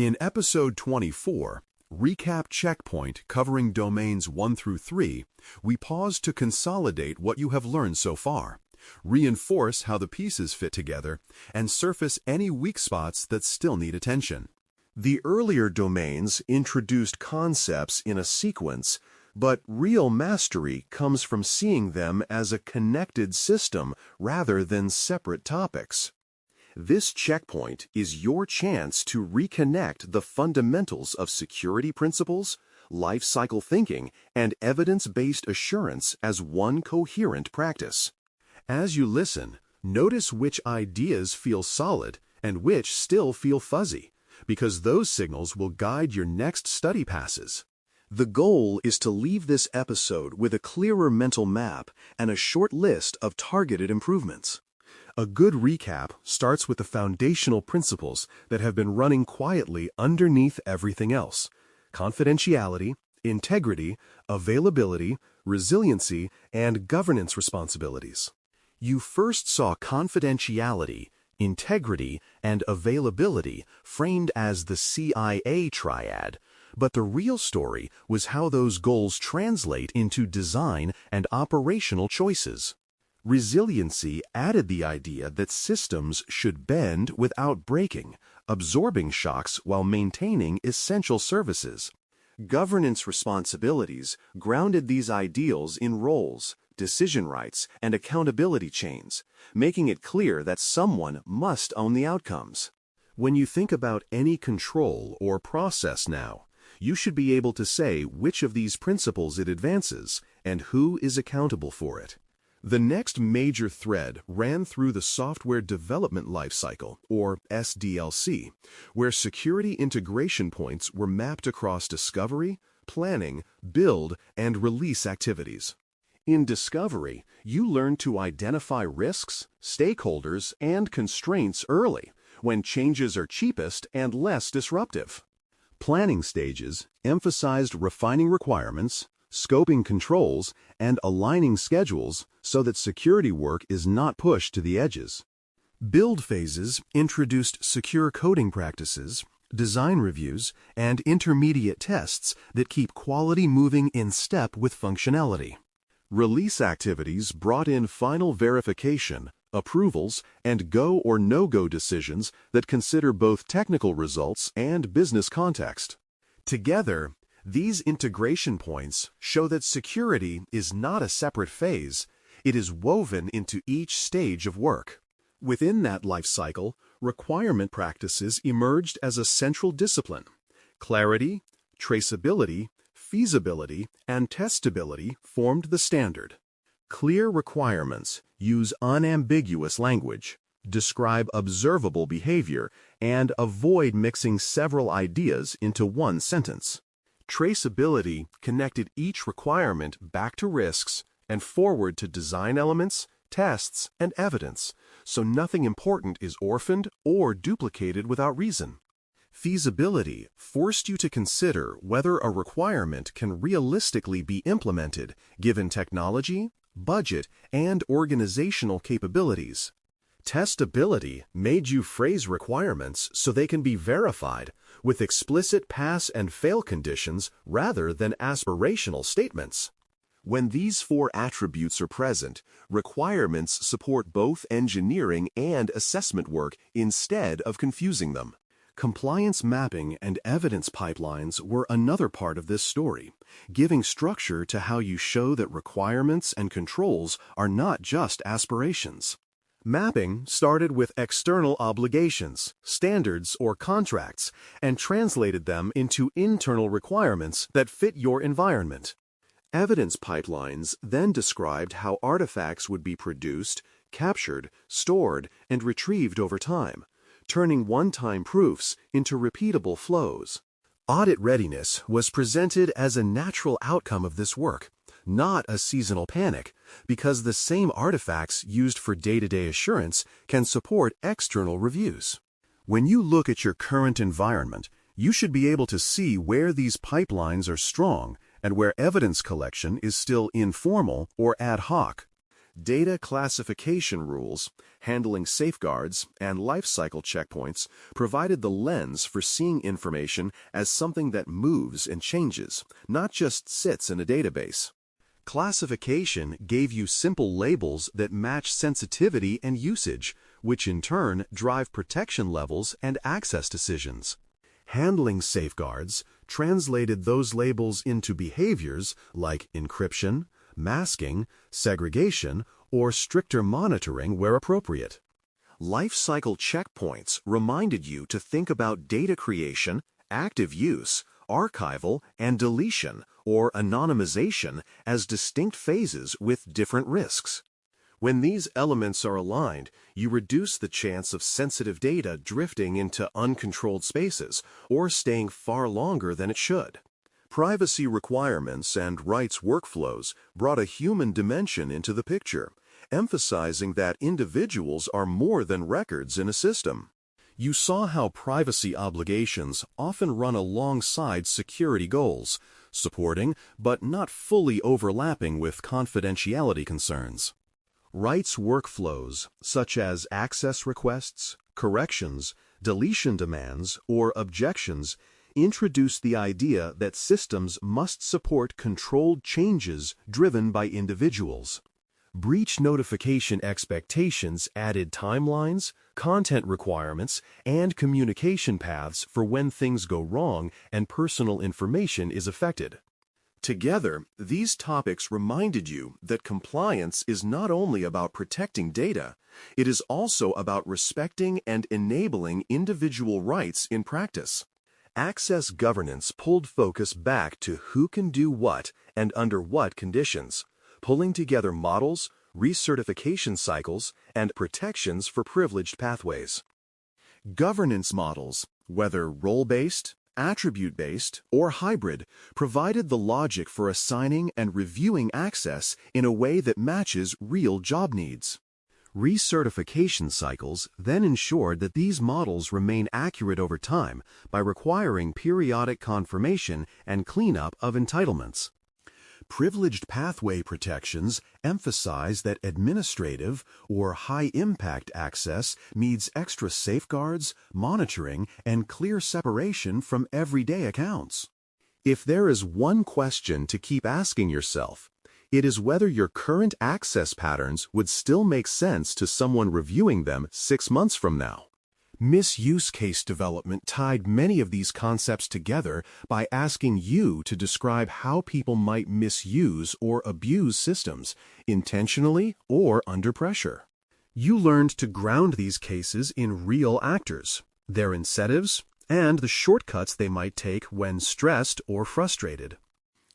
In episode 24, Recap Checkpoint covering domains 1 through 3, we pause to consolidate what you have learned so far, reinforce how the pieces fit together, and surface any weak spots that still need attention. The earlier domains introduced concepts in a sequence, but real mastery comes from seeing them as a connected system rather than separate topics. This checkpoint is your chance to reconnect the fundamentals of security principles, life cycle thinking, and evidence-based assurance as one coherent practice. As you listen, notice which ideas feel solid and which still feel fuzzy, because those signals will guide your next study passes. The goal is to leave this episode with a clearer mental map and a short list of targeted improvements. A good recap starts with the foundational principles that have been running quietly underneath everything else: confidentiality, integrity, availability, resiliency, and governance responsibilities. You first saw confidentiality, integrity, and availability framed as the CIA triad, but the real story was how those goals translate into design and operational choices. Resiliency added the idea that systems should bend without breaking, absorbing shocks while maintaining essential services. Governance responsibilities grounded these ideals in roles, decision rights, and accountability chains, making it clear that someone must own the outcomes. When you think about any control or process now, you should be able to say which of these principles it advances and who is accountable for it. The next major thread ran through the software development lifecycle, or SDLC, where security integration points were mapped across discovery, planning, build, and release activities. In discovery, you learned to identify risks, stakeholders, and constraints early, when changes are cheapest and less disruptive. Planning stages emphasized refining requirements, scoping controls, and aligning schedules so that security work is not pushed to the edges. Build phases introduced secure coding practices, design reviews, and intermediate tests that keep quality moving in step with functionality. Release activities brought in final verification, approvals, and go or no-go decisions that consider both technical results and business context. Together, these integration points show that security is not a separate phase, it is woven into each stage of work. Within that life cycle, requirement practices emerged as a central discipline. Clarity, traceability, feasibility, and testability formed the standard. Clear requirements use unambiguous language, describe observable behavior, and avoid mixing several ideas into one sentence. Traceability connected each requirement back to risks and forward to design elements, tests, and evidence, so nothing important is orphaned or duplicated without reason. Feasibility forced you to consider whether a requirement can realistically be implemented given technology, budget, and organizational capabilities. Testability made you phrase requirements so they can be verified with explicit pass and fail conditions rather than aspirational statements. When these four attributes are present, requirements support both engineering and assessment work instead of confusing them. Compliance mapping and evidence pipelines were another part of this story, giving structure to how you show that requirements and controls are not just aspirations. Mapping started with external obligations, standards, or contracts, and translated them into internal requirements that fit your environment. Evidence pipelines then described how artifacts would be produced, captured, stored, and retrieved over time, turning one-time proofs into repeatable flows. Audit readiness was presented as a natural outcome of this work, not a seasonal panic, because the same artifacts used for day-to-day assurance can support external reviews. When you look at your current environment, you should be able to see where these pipelines are strong and where evidence collection is still informal or ad hoc. Data classification rules, handling safeguards, and lifecycle checkpoints provided the lens for seeing information as something that moves and changes, not just sits in a database. Classification gave you simple labels that match sensitivity and usage, which in turn drive protection levels and access decisions. Handling safeguards translated those labels into behaviors like encryption, masking, segregation, or stricter monitoring where appropriate. Lifecycle checkpoints reminded you to think about data creation, active use, archival, and deletion, or anonymization as distinct phases with different risks. When these elements are aligned, you reduce the chance of sensitive data drifting into uncontrolled spaces or staying far longer than it should. Privacy requirements and rights workflows brought a human dimension into the picture, emphasizing that individuals are more than records in a system. You saw how privacy obligations often run alongside security goals, supporting but not fully overlapping with confidentiality concerns. Rights workflows, such as access requests, corrections, deletion demands, or objections, introduced the idea that systems must support controlled changes driven by individuals. Breach notification expectations added timelines, content requirements, and communication paths for when things go wrong and personal information is affected. Together, these topics reminded you that compliance is not only about protecting data, it is also about respecting and enabling individual rights in practice. Access governance pulled focus back to who can do what and under what conditions, pulling together models, recertification cycles, and protections for privileged pathways. Governance models, whether role-based, attribute-based, or hybrid, provided the logic for assigning and reviewing access in a way that matches real job needs. Recertification cycles then ensured that these models remain accurate over time by requiring periodic confirmation and cleanup of entitlements. Privileged pathway protections emphasize that administrative or high-impact access needs extra safeguards, monitoring, and clear separation from everyday accounts. If there is one question to keep asking yourself, it is whether your current access patterns would still make sense to someone reviewing them 6 months from now. Misuse case development tied many of these concepts together by asking you to describe how people might misuse or abuse systems, intentionally or under pressure. You learned to ground these cases in real actors, their incentives, and the shortcuts they might take when stressed or frustrated.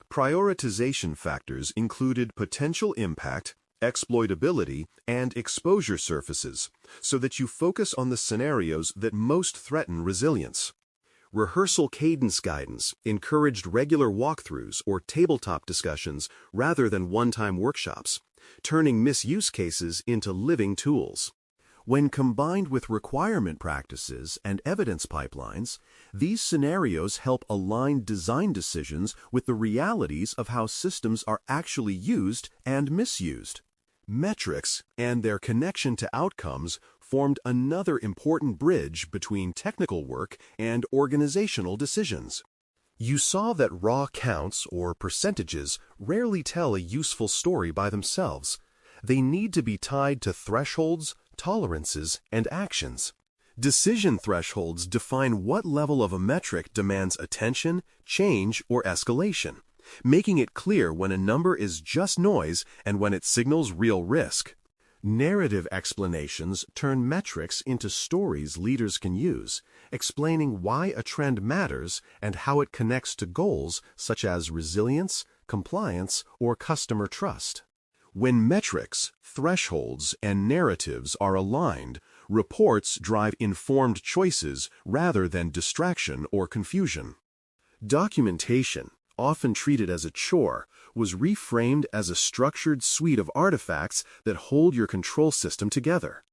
Prioritization factors included potential impact, exploitability, and exposure surfaces, so that you focus on the scenarios that most threaten resilience. Rehearsal cadence guidance encouraged regular walkthroughs or tabletop discussions rather than one-time workshops, turning misuse cases into living tools. When combined with requirement practices and evidence pipelines, these scenarios help align design decisions with the realities of how systems are actually used and misused. Metrics and their connection to outcomes formed another important bridge between technical work and organizational decisions. You saw that raw counts or percentages rarely tell a useful story by themselves. They need to be tied to thresholds, tolerances, and actions. Decision thresholds define what level of a metric demands attention, change, or escalation, making it clear when a number is just noise and when it signals real risk. Narrative explanations turn metrics into stories leaders can use, explaining why a trend matters and how it connects to goals such as resilience, compliance, or customer trust. When metrics, thresholds, and narratives are aligned, reports drive informed choices rather than distraction or confusion. Documentation, often treated as a chore, was reframed as a structured suite of artifacts that hold your control system together.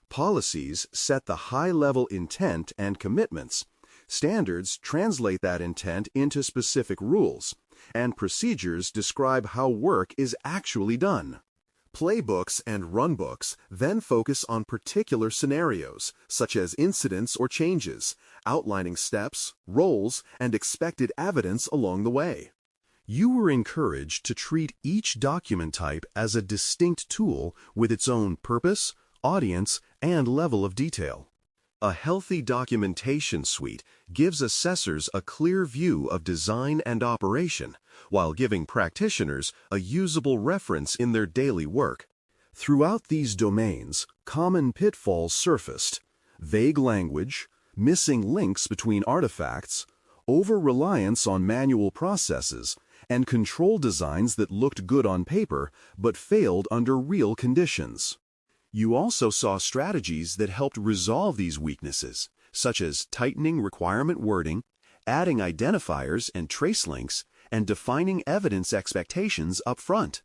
Policies set the high-level intent and commitments. Standards translate that intent into specific rules, and procedures describe how work is actually done. Playbooks and runbooks then focus on particular scenarios, such as incidents or changes, outlining steps, roles, and expected evidence along the way. You were encouraged to treat each document type as a distinct tool with its own purpose, audience, and level of detail. A healthy documentation suite gives assessors a clear view of design and operation, while giving practitioners a usable reference in their daily work. Throughout these domains, common pitfalls surfaced: vague language, missing links between artifacts, over-reliance on manual processes, and control designs that looked good on paper but failed under real conditions. You also saw strategies that helped resolve these weaknesses, such as tightening requirement wording, adding identifiers and trace links, and defining evidence expectations up front.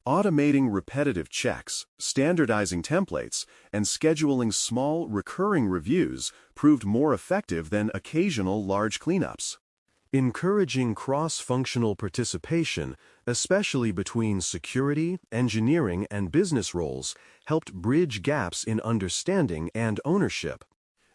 Automating repetitive checks, standardizing templates, and scheduling small, recurring reviews proved more effective than occasional large cleanups. Encouraging cross-functional participation, especially between security, engineering, and business roles, helped bridge gaps in understanding and ownership.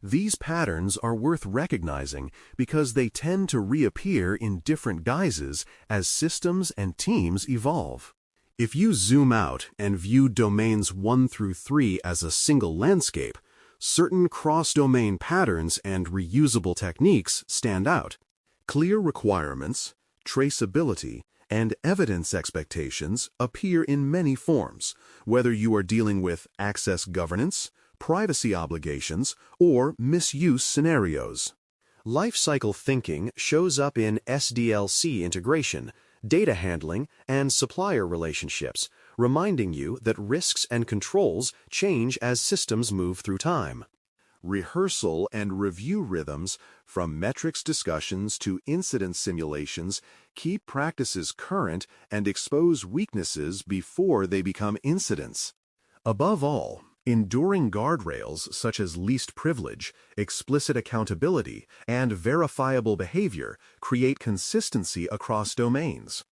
These patterns are worth recognizing because they tend to reappear in different guises as systems and teams evolve. If you zoom out and view domains 1 through 3 as a single landscape, certain cross-domain patterns and reusable techniques stand out. Clear requirements, traceability, and evidence expectations appear in many forms, whether you are dealing with access governance, privacy obligations, or misuse scenarios. Lifecycle thinking shows up in SDLC integration, data handling, and supplier relationships, reminding you that risks and controls change as systems move through time. Rehearsal and review rhythms, from metrics discussions to incident simulations, keep practices current and expose weaknesses before they become incidents. Above all, enduring guardrails such as least privilege, explicit accountability, and verifiable behavior create consistency across domains.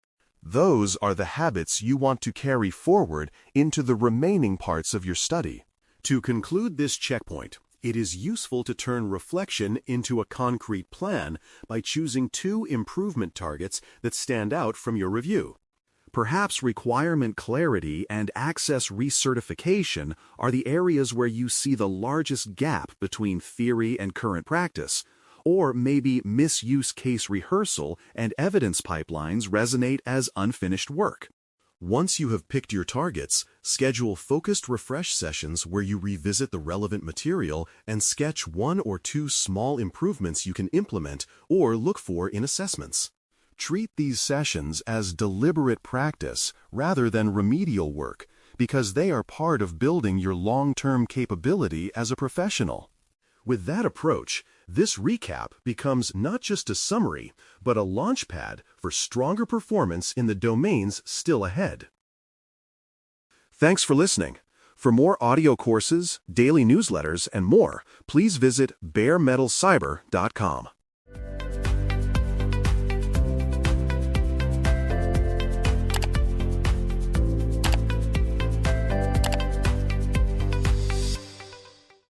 Those are the habits you want to carry forward into the remaining parts of your study. To conclude this checkpoint, it is useful to turn reflection into a concrete plan by choosing 2 improvement targets that stand out from your review. Perhaps requirement clarity and access recertification are the areas where you see the largest gap between theory and current practice, or maybe misuse case rehearsal and evidence pipelines resonate as unfinished work. Once you have picked your targets, schedule focused refresh sessions where you revisit the relevant material and sketch 1 or 2 small improvements you can implement or look for in assessments. Treat these sessions as deliberate practice rather than remedial work, because they are part of building your long-term capability as a professional. With that approach, this recap becomes not just a summary, but a launchpad for stronger performance in the domains still ahead. Thanks for listening. For more audio courses, daily newsletters, and more, please visit baremetalcyber.com.